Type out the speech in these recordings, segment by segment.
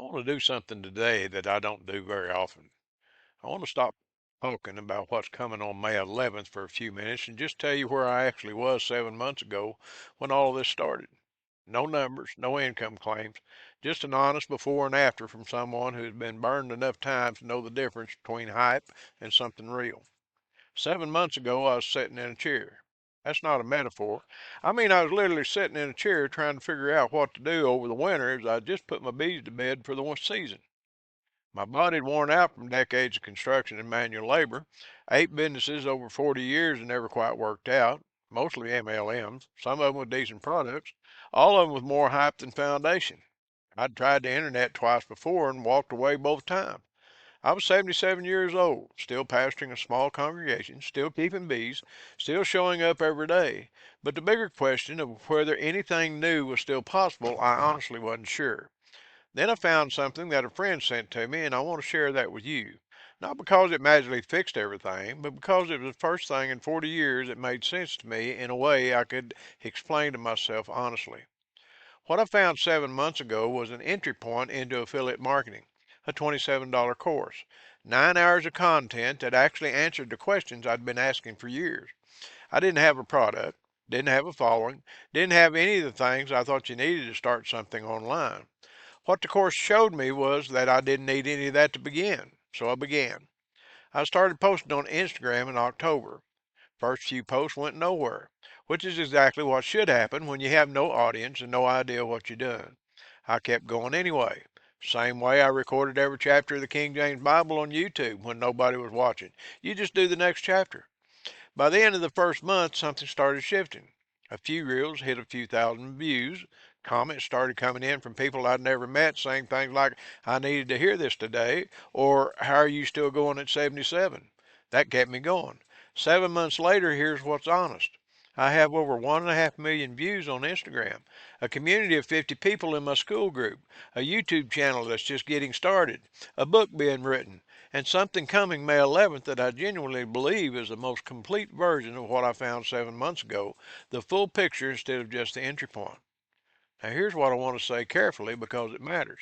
want to do something today that I don't do very often. I want to stop talking about what's coming on May 11th for a few minutes and just tell you where I actually was 7 months ago when all of this started. No numbers, no income claims, just an honest before and after from someone who's been burned enough times to know the difference between hype and something real. 7 months ago, I was sitting in a chair. That's not a metaphor. I mean, I was literally sitting in a chair trying to figure out what to do over the winter as I just put my bees to bed for the season. My body had worn out from decades of construction and manual labor. 8 businesses over 40 years and never quite worked out, mostly MLMs, some of them with decent products, all of them with more hype than foundation. I'd tried the internet twice before and walked away both times. I was 77 years old, still pastoring a small congregation, still keeping bees, still showing up every day. But the bigger question of whether anything new was still possible, I honestly wasn't sure. Then I found something that a friend sent to me, and I want to share that with you. Not because it magically fixed everything, but because it was the first thing in 40 years that made sense to me in a way I could explain to myself honestly. What I found 7 months ago was an entry point into affiliate marketing, a $27 course, 9 hours of content that actually answered the questions I'd been asking for years. I didn't have a product, didn't have a following, didn't have any of the things I thought you needed to start something online. What the course showed me was that I didn't need any of that to begin, so I began. I started posting on Instagram in October. First few posts went nowhere, which is exactly what should happen when you have no audience and no idea what you're doing. I kept going anyway. Same way I recorded every chapter of the King James Bible on YouTube when nobody was watching. You just do the next chapter. By the end of the first month, something started shifting. A few reels hit a few thousand views. Comments started coming in from people I'd never met saying things like, I needed to hear this today, or how are you still going at 77? That kept me going. 7 months later, here's what's honest. I have over 1.5 million views on Instagram, a community of 50 people in my Skool group, a YouTube channel that's just getting started, a book being written, and something coming May 11th that I genuinely believe is the most complete version of what I found 7 months ago, the full picture instead of just the entry point. Now, here's what I want to say carefully because it matters.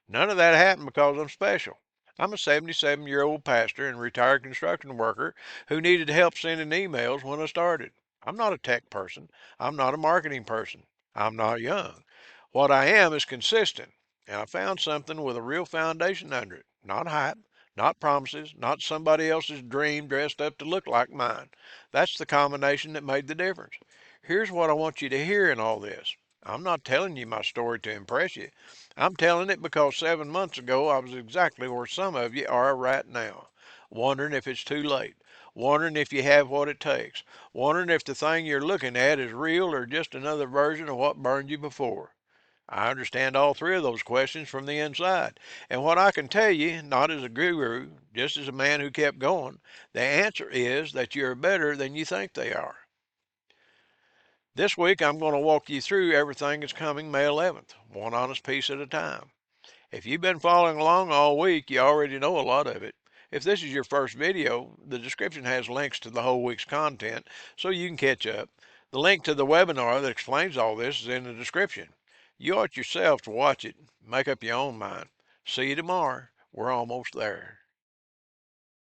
None of that happened because I'm special. I'm a 77-year-old pastor and retired construction worker who needed help sending emails when I started. I'm not a tech person. I'm not a marketing person. I'm not young. What I am is consistent, and I found something with a real foundation under it. Not hype, not promises, not somebody else's dream dressed up to look like mine. That's the combination that made the difference. Here's what I want you to hear in all this. I'm not telling you my story to impress you. I'm telling it because 7 months ago I was exactly where some of you are right now, wondering if it's too late, wondering if you have what it takes, wondering if the thing you're looking at is real or just another version of what burned you before. I understand all three of those questions from the inside. And what I can tell you, not as a guru, just as a man who kept going, the answer is that you're better than you think they are. This week, I'm going to walk you through everything that's coming May 11th, one honest piece at a time. If you've been following along all week, you already know a lot of it. If this is your first video, the description has links to the whole week's content so you can catch up. The link to the webinar that explains all this is in the description. You ought yourself to watch it. Make up your own mind. See you tomorrow. We're almost there.